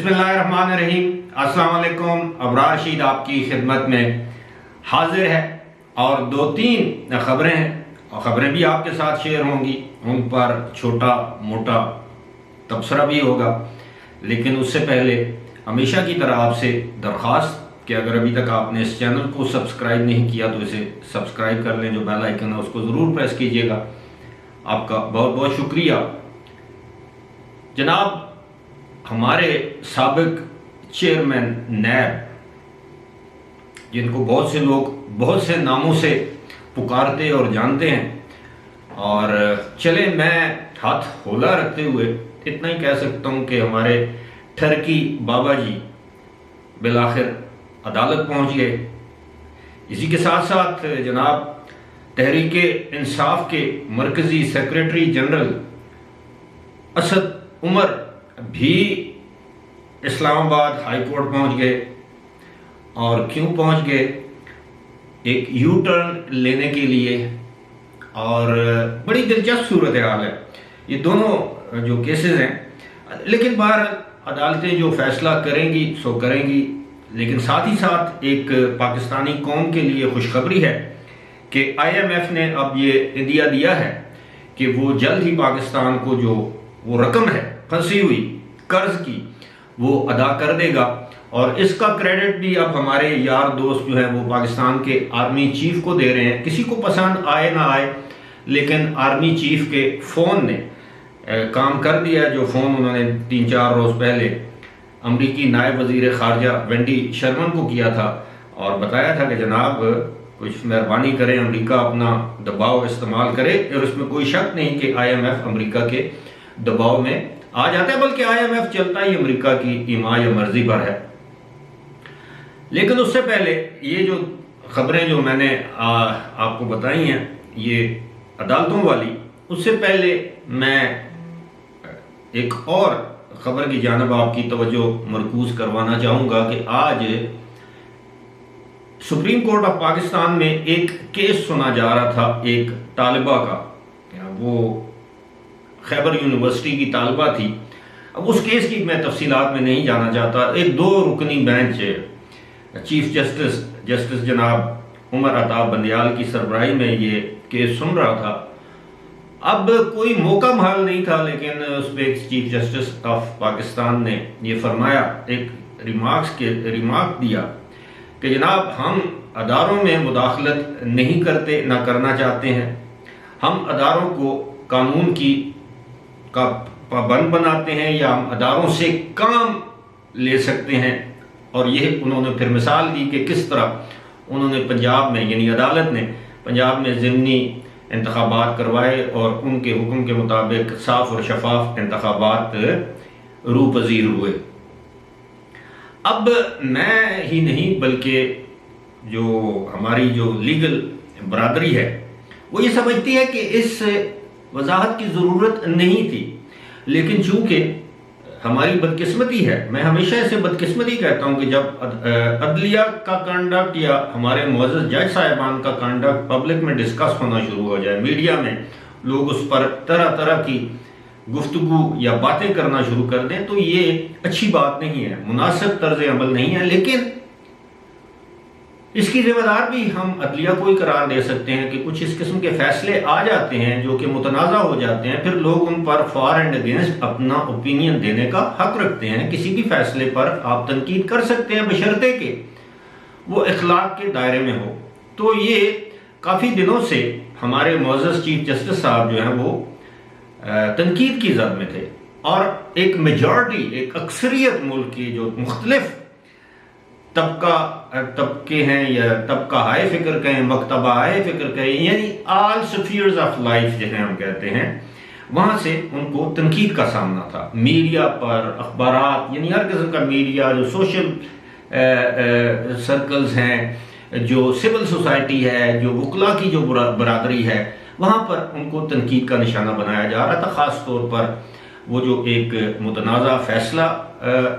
बिस्मिल्लाहिर्रहमानिर्रहीम। अस्सलाम वालेकुम। अबरार शीद आपकी खिदमत में हाजिर है और दो तीन खबरें हैं और ख़बरें भी आपके साथ शेयर होंगी। उन पर छोटा मोटा तबसरा भी होगा, लेकिन उससे पहले हमेशा की तरह आपसे दरख्वास्त कि अगर अभी तक आपने इस चैनल को सब्सक्राइब नहीं किया तो इसे सब्सक्राइब कर लें। जो बेल आइकन है उसको ज़रूर प्रेस कीजिएगा। आपका बहुत बहुत शुक्रिया। जनाब, हमारे साबिक चेयरमैन नैब, जिनको बहुत से लोग बहुत से नामों से पुकारते और जानते हैं, और चले मैं हाथ होला रखते हुए इतना ही कह सकता हूं कि हमारे ठरकी बाबा जी बिलाखिर अदालत पहुंच गए। इसी के साथ साथ जनाब तहरीक इंसाफ के मरकजी सेक्रेटरी जनरल असद उमर भी इस्लामाबाद हाई कोर्ट पहुंच गए। और क्यों पहुंच गए? एक यू टर्न लेने के लिए। और बड़ी दिलचस्प सूरत हाल है ये दोनों जो केसेस हैं, लेकिन बाहर अदालतें जो फैसला करेंगी सो करेंगी। लेकिन साथ ही साथ एक पाकिस्तानी कौम के लिए खुशखबरी है कि IMF ने अब ये इंदिया दिया है कि वो जल्द ही पाकिस्तान को जो वो रकम है फंसी हुई कर्ज की वो अदा कर देगा। और इसका क्रेडिट भी अब हमारे यार दोस्त जो हैं वो पाकिस्तान के आर्मी चीफ को दे रहे हैं। किसी को पसंद आए ना आए, लेकिन आर्मी चीफ के फ़ोन ने काम कर दिया। जो फ़ोन उन्होंने 3-4 रोज़ पहले अमरीकी नायब वज़ीर ख़ारजा वेंडी शर्मन को किया था और बताया था कि जनाब कुछ मेहरबानी करें, अमेरिका अपना दबाव इस्तेमाल करे। और इसमें कोई शक नहीं कि IMF अमेरिका के दबाव में आ जाता है, बल्कि IMF चलता ही अमेरिका की ईमा या मर्जी पर है। लेकिन उससे पहले ये जो खबरें जो मैंने आपको बताई हैं ये अदालतों वाली, उससे पहले मैं एक और खबर की जानब आपकी तवज्जो मरकूज करवाना चाहूँगा कि आज सुप्रीम कोर्ट ऑफ पाकिस्तान में एक केस सुना जा रहा था एक तालिबा का। वो खैबर यूनिवर्सिटी की तालिबा थी। अब उस केस की मैं तफसीलात में नहीं जाना चाहता। एक 2 रुकनी बेंच चीफ जस्टिस जनाब उमर अताब बंदियाल की सरबराही में ये केस सुन रहा था। अब कोई मौका महल नहीं था, लेकिन उस पर चीफ जस्टिस ऑफ पाकिस्तान ने ये फरमाया, एक रिमार्क दिया कि जनाब हम अदारों में मुदाखलत नहीं करते, ना करना चाहते हैं। हम अदारों को कानून का पाबंद बनाते हैं या हम अदारों से काम ले सकते हैं। और ये उन्होंने फिर मिसाल दी कि किस तरह उन्होंने पंजाब में, यानी अदालत ने पंजाब में ज़िमनी इंतखाबात करवाए और उनके हुक्म के मुताबिक साफ और शफाफ इंतखाबात रूह पजीर हुए। अब मैं ही नहीं बल्कि जो हमारी जो लीगल बरादरी है वो ये समझती है कि इस वजाहत की ज़रूरत नहीं थी। लेकिन चूंकि हमारी बदकिस्मती है, मैं हमेशा इसे बदकिस्मती कहता हूं कि जब अदलिया का कंडक्ट या हमारे मुअज़्ज़ज़ जज साहिबान का कंडक्ट पब्लिक में डिस्कस होना शुरू हो जाए, मीडिया में लोग उस पर तरह तरह की गुफ्तगू या बातें करना शुरू कर दें, तो ये अच्छी बात नहीं है, मुनासिब तर्ज अमल नहीं है। लेकिन इसकी जिम्मेदार भी हम अदलिया को ही करार दे सकते हैं कि कुछ इस किस्म के फैसले आ जाते हैं जो कि मुतनाज़ा हो जाते हैं, फिर लोग उन पर फॉर एंड अगेंस्ट अपना ओपिनियन देने का हक रखते हैं। किसी भी फैसले पर आप तनकीद कर सकते हैं बशर्ते के वो इखलाक के दायरे में हो। तो ये काफ़ी दिनों से हमारे मुअज़्ज़ज़ चीफ जस्टिस साहब जो हैं वो तनकीद की जद में थे, और एक मेजॉरिटी, एक अक्सरियत मुल्क की जो मुख्तलिफ तबके हैं या तबका हाई फिक्र कहें, मकतबा हाई फिक्र कहें, यानी ऑल स्फीयर्स ऑफ लाइफ जिन्हें हम कहते हैं, वहाँ से उनको तनकीद का सामना था। मीडिया पर, अखबारात, यानी हर किस्म का मीडिया, जो सोशल सर्कल्स हैं, जो सिविल सोसाइटी है, जो वकला की जो बरादरी है, वहाँ पर उनको तनकीद का निशाना बनाया जा रहा था। ख़ास तौर पर वो जो एक मुतनाज़ा फैसला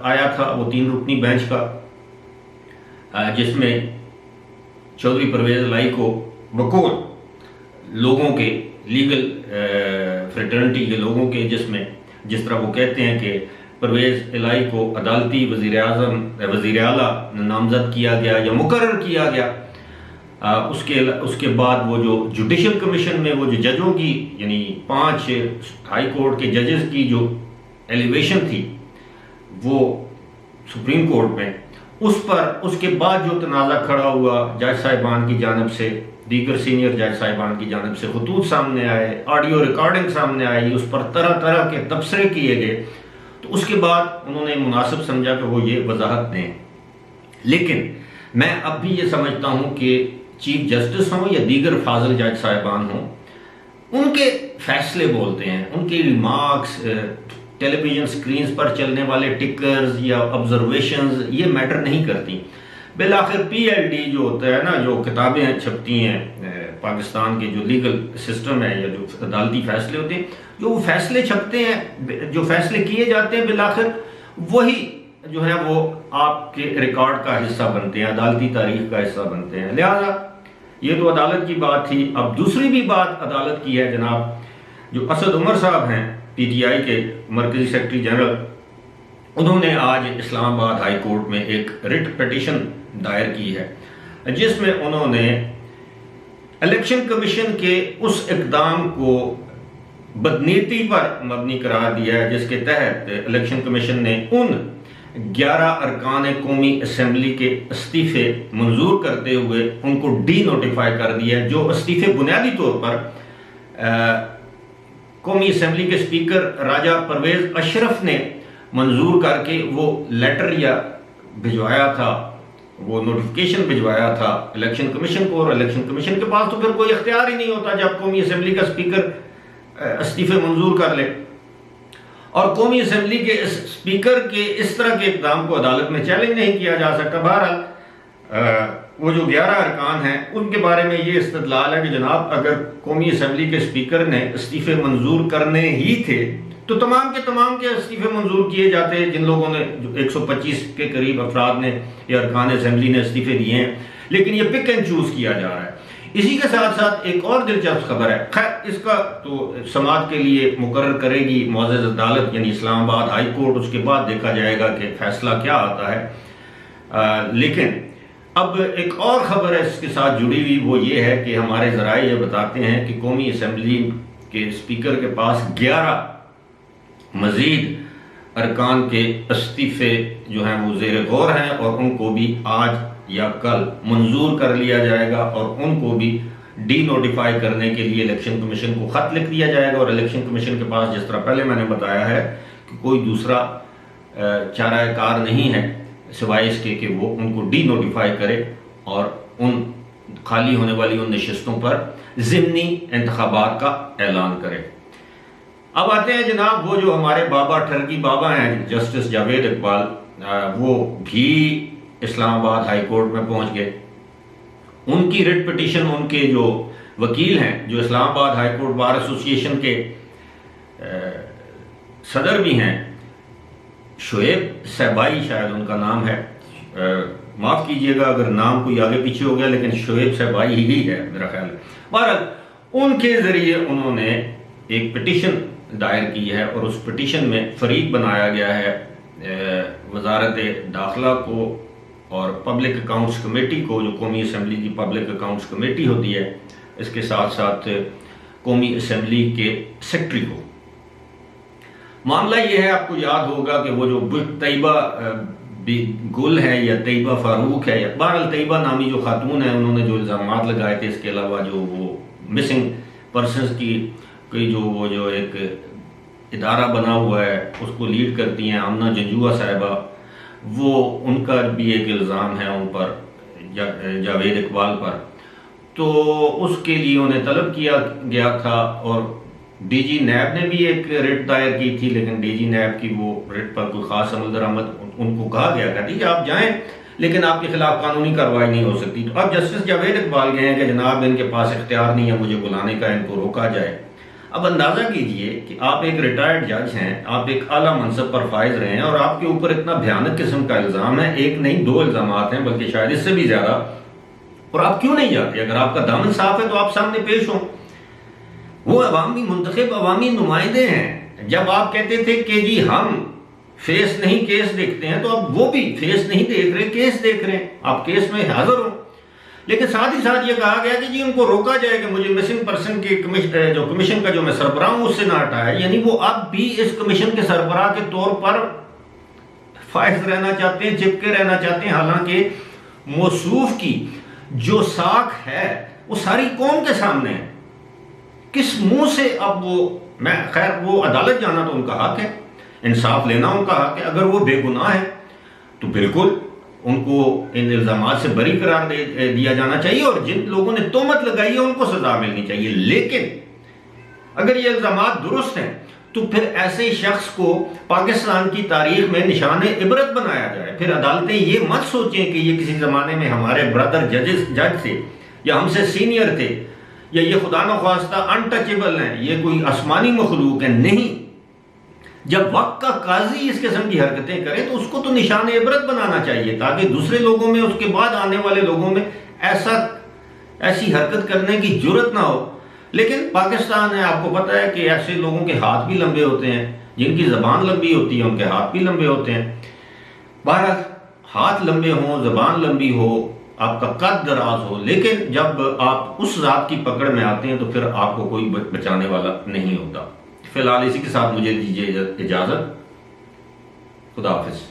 आया था वो 3 रुकनी बेंच का, जिसमें चौधरी परवेज़ लाई को बकौल लोगों के लीगल फ्रेटर्निटी के लोगों के, जिसमें जिस तरह वो कहते हैं कि परवेज़ इलाही को अदालती वज़ीर आला नामज़द किया गया या मुकर्रर किया गया। उसके बाद वो जो जुडिशल कमीशन में वो जो जजों की यानी 5 हाई कोर्ट के जजेस की जो एलिवेशन थी वो सुप्रीम कोर्ट में, उस पर उसके बाद जो तनाज़ा खड़ा हुआ जज साहिबान की जानिब से, दीगर सीनियर जज साहिबान की जानिब से खतूत सामने आए, ऑडियो रिकॉर्डिंग सामने आई, उस पर तरह तरह के तबसरे किए गए, तो उसके बाद उन्होंने मुनासिब समझा कि वो ये वजाहत दें। लेकिन मैं अब भी ये समझता हूँ कि चीफ जस्टिस हों या दीगर फाजिल जज साहिबान हों, उनके फैसले बोलते हैं, उनकी रिमार्क्स, टेलीविज़न स्क्रीन्स पर चलने वाले टिकर्स या ऑब्जर्वेशंस ये मैटर नहीं करती। बिलाखिर PLD जो होता है ना, जो किताबें छपती हैं पाकिस्तान के जो लीगल सिस्टम है या जो अदालती फैसले होते हैं, जो वो फैसले छपते हैं, जो फैसले किए जाते हैं, बिलाखिर वही जो है वो आपके रिकॉर्ड का हिस्सा बनते हैं, अदालती तारीख का हिस्सा बनते हैं। लिहाजा ये तो अदालत की बात थी। अब दूसरी भी बात अदालत की है। जनाब जो असद उमर साहब हैं PTI के मरकजी सेक्रेटरी जनरल, उन्होंने आज इस्लामाबाद हाई कोर्ट में एक रिट पिटीशन दायर की है जिसमें उन्होंने इलेक्शन कमीशन के उस इकदाम को बदनीति पर मबनी करार दिया है जिसके तहत इलेक्शन कमीशन ने उन 11 अरकान कौमी असम्बली के इस्तीफे मंजूर करते हुए उनको डी नोटिफाई कर दिया है, जो इस्तीफे बुनियादी तौर पर कौमी असम्बली के स्पीकर राजा परवेज़ अशरफ ने मंजूर करके वो लेटर या भिजवाया था, वो नोटिफिकेशन भिजवाया था इलेक्शन कमीशन को, और इलेक्शन कमीशन के पास तो फिर कोई इख्तियार ही नहीं होता जब कौमी असम्बली का स्पीकर इस्तीफे मंजूर कर ले। और कौमी असम्बली के स्पीकर के इस तरह के इक़दाम को अदालत में चैलेंज नहीं किया जा सकता। बहरहाल वो जो 11 अरकान हैं उनके बारे में ये इस्तदलाल है कि जनाब अगर कौमी असम्बली के स्पीकर ने इस्तीफे मंजूर करने ही थे तो तमाम के इस्तीफे मंजूर किए जाते। जिन लोगों ने 125 के करीब अफराद ने या अरकान असम्बली ने इस्तीफे दिए हैं, लेकिन ये पिक एंड चूज किया जा रहा है। इसी के साथ साथ एक और दिलचस्प खबर है, खैर इसका तो समाअत के लिए मुकर्रर करेगी मुअज़्ज़ज़ अदालत यानी इस्लामाबाद हाई कोर्ट, उसके बाद देखा जाएगा कि फैसला क्या आता है। लेकिन अब एक और खबर है इसके साथ जुड़ी हुई, वो ये है कि हमारे ज़राए ये बताते हैं कि कौमी असम्बली के स्पीकर के पास 11 मज़ीद अरकान के इस्तीफे जो हैं वो ज़ेर गौर हैं और उनको भी आज या कल मंजूर कर लिया जाएगा और उनको भी डी नोटिफाई करने के लिए इलेक्शन कमीशन को ख़त लिख दिया जाएगा। और इलेक्शन कमीशन के पास, जिस तरह पहले मैंने बताया है, कि कोई दूसरा चाराकार नहीं है सिवाय इसके कि वो उनको डी नोटिफाई करे और उन खाली होने वाली उन नशिस्तों पर ज़िमनी इंतखाबात का ऐलान करे। अब आते हैं जनाब वो जो हमारे बाबा ठरकी बाबा हैं जस्टिस जावेद इकबाल, वो भी इस्लामाबाद हाई कोर्ट में पहुंच गए। उनकी रिट पिटीशन, उनके जो वकील हैं जो Islamabad high court bar association के सदर भी हैं, शोएब सहबाई शायद उनका नाम है, माफ़ कीजिएगा अगर नाम कोई आगे पीछे हो गया, लेकिन शोएब सहबाई ही है मेरा ख्याल है। बहरहाल उनके ज़रिए उन्होंने एक पिटीशन दायर की है और उस पिटीशन में फरीक बनाया गया है वजारत दाखिला को और पब्लिक अकाउंट्स कमेटी को, जो कौमी असम्बली की पब्लिक अकाउंट्स कमेटी होती है, इसके साथ साथ कौमी असम्बली के सेक्रेटरी को। मामला ये है, आपको याद होगा कि वो जो तैयबा गुल है या तैयबा फारूक है, या बहरहाल तैयबा नामी जो खातून है, उन्होंने जो इल्ज़ामात लगाए थे, इसके अलावा जो वो मिसिंग पर्सनस की जो वो जो एक इदारा बना हुआ है उसको लीड करती हैं आमना जंजुआ साहिबा, वो उनका भी एक इल्ज़ाम है उन पर, जावेद इकबाल पर। तो उसके लिए उन्हें तलब किया गया था और DG नैब ने भी एक रिट दायर की थी, लेकिन DG नैब की वो रिट पर कोई ख़ास अमल दरामद, उनको कहा गया था कि आप जाएं लेकिन आपके खिलाफ कानूनी कार्रवाई नहीं हो सकती। तो अब जस्टिस जावेद इकबाल गए हैं कि जनाब इनके पास इख्तियार नहीं है मुझे बुलाने का, इनको रोका जाए। अब अंदाज़ा कीजिए कि आप एक रिटायर्ड जज हैं, आप एक आला मनसब पर फाइज रहे हैं और आपके ऊपर इतना भयानक किस्म का इल्ज़ाम है, एक नहीं 2 इल्ज़ाम हैं बल्कि शायद इससे भी ज़्यादा, और आप क्यों नहीं जाते? अगर आपका दामन साफ है तो आप सामने पेश हों। वो अवामी मुंतखब अवामी नुमाइंदे हैं। जब आप कहते थे कि जी हम फेस नहीं केस देखते हैं, तो अब वो भी फेस नहीं देख रहे, केस देख रहे हैं, आप केस में हाजिर हो। लेकिन साथ ही साथ ये कहा गया कि जी उनको रोका जाए कि मुझे मिसिंग पर्सन के कमीशन का जो मैं सरबराह हूं उससे ना हटाया, यानी वो अब भी इस कमीशन के सरबराह के तौर पर फाइज रहना चाहते हैं, चिपके रहना चाहते हैं, हालांकि मौसूफ की जो साख है वो सारी कौम के सामने है। किस मुंह से अब वो, मैं खैर वो अदालत जाना तो उनका हक है, इंसाफ लेना उनका हक है, अगर वो बेगुनाह है तो बिल्कुल उनको इन इल्जामात से बरी करार दिया जाना चाहिए और जिन लोगों ने तोहमत लगाई है उनको सजा मिलनी चाहिए। लेकिन अगर ये इल्जामात दुरुस्त हैं तो फिर ऐसे शख्स को पाकिस्तान की तारीख में निशान इबरत बनाया जाए। फिर अदालतें ये मत सोचें कि ये किसी ज़माने में हमारे ब्रदर जज थे या हमसे सीनियर थे या ये खुदा न ख्वास्ता अनटचेबल हैं, ये कोई आसमानी मखलूक है, नहीं। जब वक्त का काजी इस किस्म की हरकतें करे तो उसको तो निशान इबरत बनाना चाहिए ताकि दूसरे लोगों में, उसके बाद आने वाले लोगों में ऐसी हरकत करने की जुर्रत ना हो। लेकिन पाकिस्तान है, आपको पता है कि ऐसे लोगों के हाथ भी लंबे होते हैं, जिनकी जबान लंबी होती है उनके हाथ भी लंबे होते हैं। बहरहाल हाथ लंबे हों, जबान लंबी हो, आपका कद दराज हो, लेकिन जब आप उस जात की पकड़ में आते हैं तो फिर आपको कोई बचाने वाला नहीं होता। फिलहाल इसी के साथ मुझे दीजिए इजाजत। खुदा हाफिज।